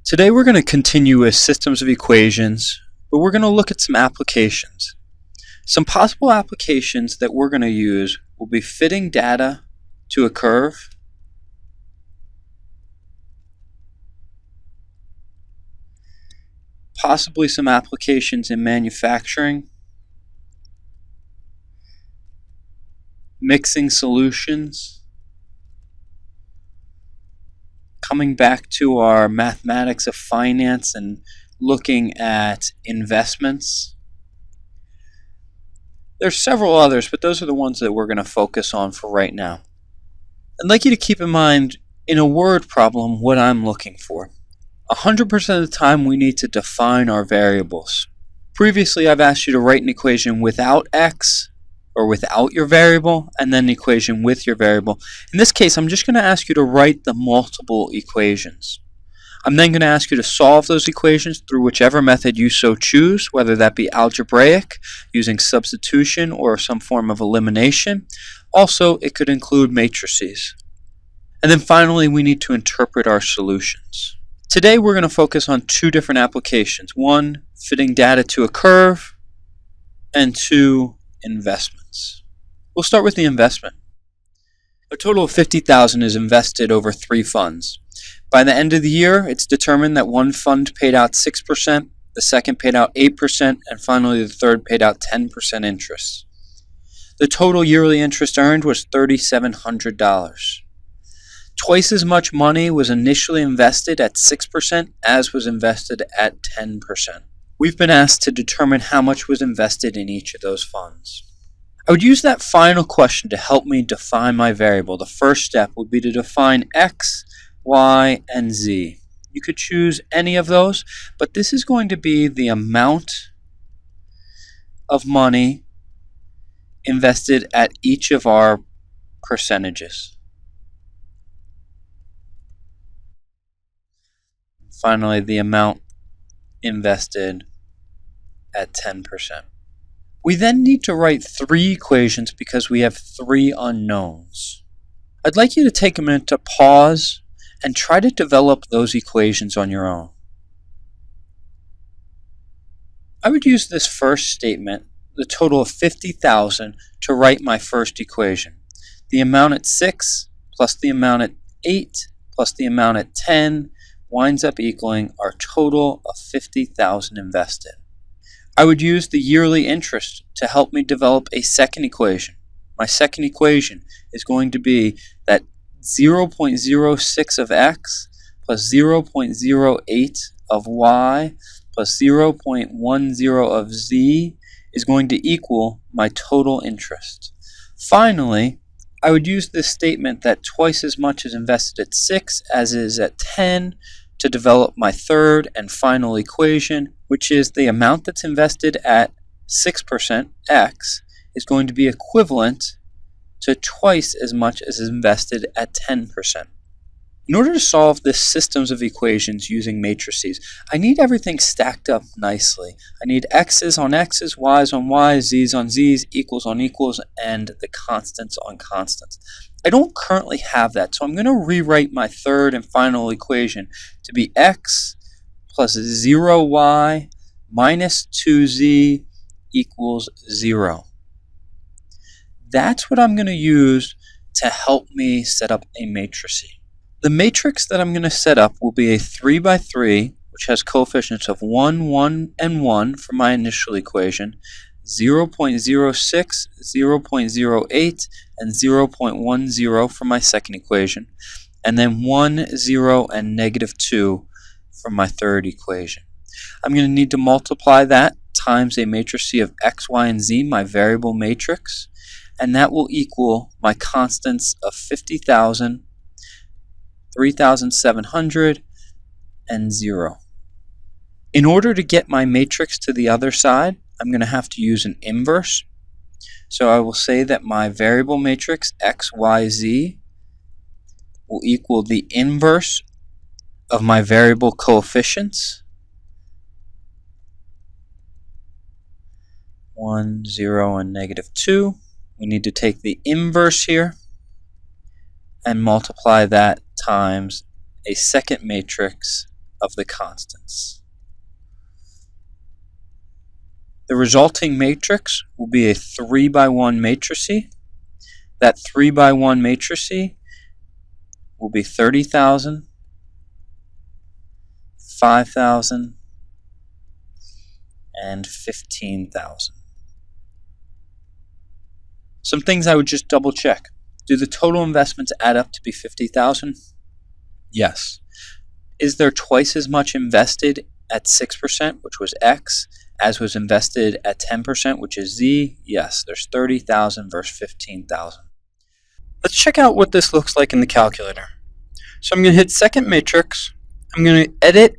Today we're going to continue with systems of equations, but we're going to look at some applications. Some possible applications that we're going to use will be fitting data to a curve, possibly some applications in manufacturing, mixing solutions, coming back to our mathematics of finance and looking at investments. There's several others, but those are the ones that we're going to focus on for right now. I'd like you to keep in mind, in a word problem, what I'm looking for. 100% of the time we need to define our variables. Previously I've asked you to write an equation without x, or without your variable, and then an equation with your variable. In this case, I'm just going to ask you to write the multiple equations. I'm then going to ask you to solve those equations through whichever method you so choose, whether that be algebraic, using substitution or some form of elimination. Also, it could include matrices. And then finally, we need to interpret our solutions. Today, we're going to focus on two different applications. One, fitting data to a curve, and two, investments. We'll start with the investment. A total of $50,000 is invested over 3 funds. By the end of the year, it's determined that one fund paid out 6%, the second paid out 8%, and finally the third paid out 10% interest. The total yearly interest earned was $3,700. Twice as much money was initially invested at 6% as was invested at 10%. We've been asked to determine how much was invested in each of those funds. I would use that final question to help me define my variable. The first step would be to define x, y, and z. You could choose any of those, but this is going to be the amount of money invested at each of our percentages. Finally, the amount invested at 10%. We then need to write 3 equations because we have 3 unknowns. I'd like you to take a minute to pause and try to develop those equations on your own. I would use this first statement, the total of $50,000, to write my first equation. The amount at 6 plus the amount at 8 plus the amount at 10 winds up equaling our total of $50,000 invested. I would use the yearly interest to help me develop a second equation. My second equation is going to be that 0.06 of x plus 0.08 of y plus 0.10 of z is going to equal my total interest. Finally, I would use this statement that twice as much is invested at 6 as is at 10 to develop my third and final equation, which is the amount that's invested at 6%, x, is going to be equivalent to twice as much as is invested at 10%. In order to solve this systems of equations using matrices, I need everything stacked up nicely. I need x's on x's, y's on y's, z's on z's, equals on equals, and the constants on constants. I don't currently have that, so I'm going to rewrite my third and final equation to be x plus 0y minus 2z equals 0. That's what I'm going to use to help me set up a matrix. The matrix that I'm going to set up will be a 3 by 3, which has coefficients of 1, 1, and 1 for my initial equation, 0.06, 0.08, and 0.10 for my second equation, and then 1, 0, and negative 2 for my third equation. I'm going to need to multiply that times a matrix of x, y, and z, my variable matrix, and that will equal my constants of 50,000, 3,700, and 0. In order to get my matrix to the other side, I'm going to have to use an inverse. So I will say that my variable matrix x, y, z will equal the inverse of my variable coefficients, 1, 0, and negative 2. We need to take the inverse here and multiply that times a second matrix of the constants. The resulting matrix will be a 3 by 1 matrix. That 3 by 1 matrix will be 30,000, 5,000, and 15,000. Some things I would just double check. Do the total investments add up to be 50,000? Yes. Is there twice as much invested at 6%, which was X, as was invested at 10%, which is Z? Yes. There's 30,000 versus 15,000. Let's check out what this looks like in the calculator. So I'm going to hit second matrix. I'm going to edit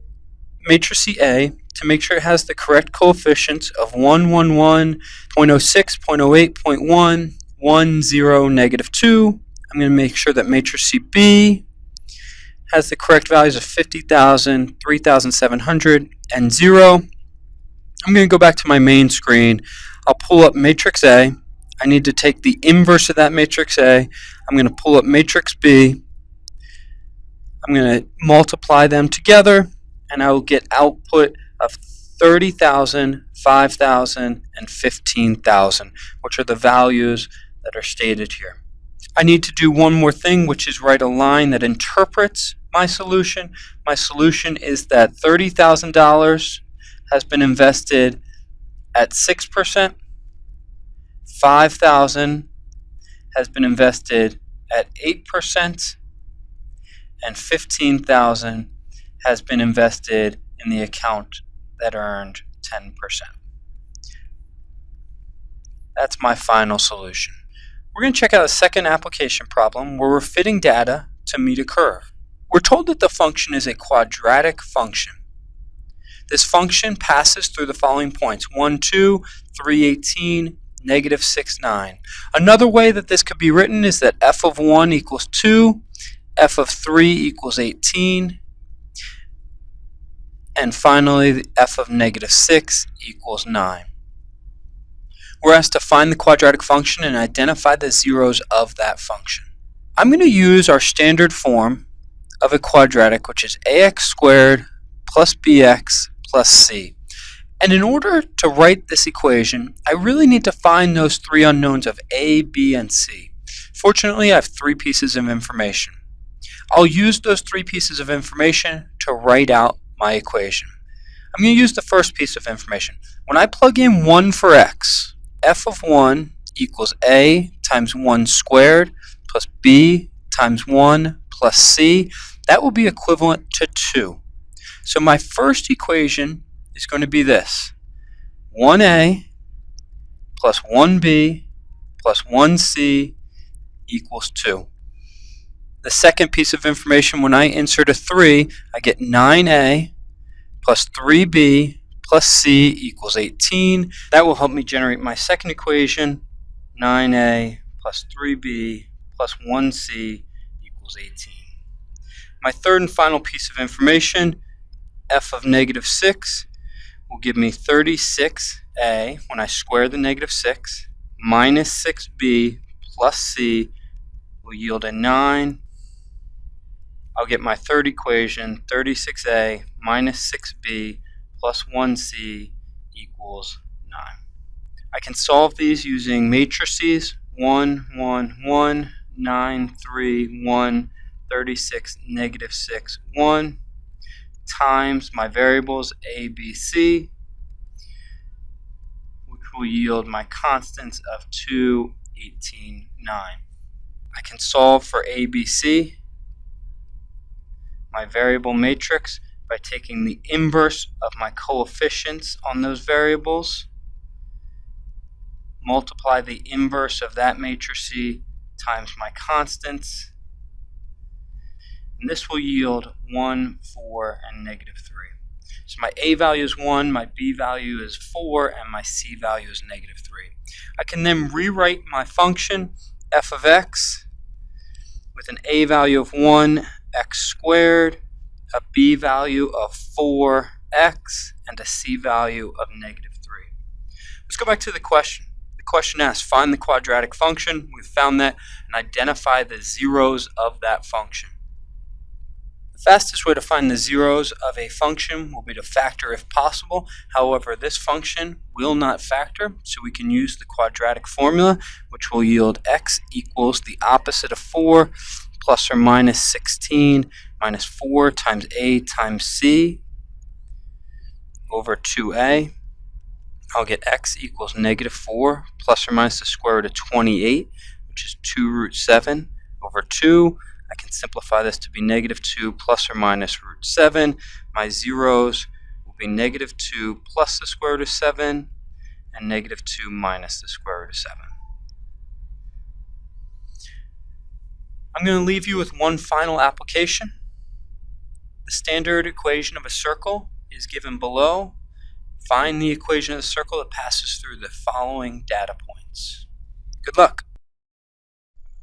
matrix A to make sure it has the correct coefficients of 1, 1, 1, 0.06, 0.08, 0.1, 1, 0, negative 2. I'm going to make sure that matrix B has the correct values of 50,000, 3,700, and 0. I'm going to go back to my main screen. I'll pull up matrix A. I need to take the inverse of that matrix A. I'm going to pull up matrix B. I'm going to multiply them together, and I will get output of 30,000, 5,000, and 15,000, which are the values that are stated here. I need to do one more thing, which is write a line that interprets my solution. My solution is that $30,000 has been invested at 6%, 5,000 has been invested at 8%, and 15,000 has been invested in the account that earned 10%. That's my final solution. We're going to check out a second application problem where we're fitting data to meet a curve. We're told that the function is a quadratic function. This function passes through the following points: 1, 2, 3, 18, negative 6, 9. Another way that this could be written is that f of 1 equals 2, f of 3 equals 18, and finally f of negative 6 equals 9. We're asked to find the quadratic function and identify the zeros of that function. I'm going to use our standard form of a quadratic, which is ax squared plus bx plus c. And in order to write this equation, I really need to find those three unknowns of a, b, and c. Fortunately, I have three pieces of information. I'll use those three pieces of information to write out my equation. I'm going to use the first piece of information. When I plug in 1 for x, f of 1 equals a times 1 squared plus b times 1 plus c. That will be equivalent to 2. So my first equation is going to be this: 1a plus 1b plus 1c equals 2. The second piece of information, when I insert a 3, I get 9a plus 3b plus c equals 18. That will help me generate my second equation: 9a plus 3b plus 1c equals 18. My third and final piece of information, f of negative 6, will give me 36a when I square the negative 6, minus 6b plus c will yield a 9. I'll get my third equation, 36a minus 6b plus 1c equals 9. I can solve these using matrices: 1, 1, 1, 9, 3, 1, 36, negative 6, 1, times my variables a, b, c, which will yield my constants of 2, 18, 9. I can solve for a, b, c, my variable matrix, by taking the inverse of my coefficients on those variables, multiply the inverse of that matrix times my constants, and this will yield 1, 4, and negative 3. So my a value is 1, my b value is 4, and my c value is negative 3. I can then rewrite my function f of x with an a value of 1, x squared, a b value of 4x, and a c value of negative 3. Let's go back to the question. The question asks, find the quadratic function. We've found that, and identify the zeros of that function. The fastest way to find the zeros of a function will be to factor if possible. However, this function will not factor, so we can use the quadratic formula, which will yield x equals the opposite of 4 plus or minus 16 minus 4 times a times c over 2a. I'll get x equals negative 4 plus or minus the square root of 28, which is 2 root 7 over 2. I can simplify this to be negative 2 plus or minus root 7. My zeros will be negative 2 plus the square root of 7 and negative 2 minus the square root of 7. I'm going to leave you with one final application. The standard equation of a circle is given below. Find the equation of the circle that passes through the following data points. Good luck.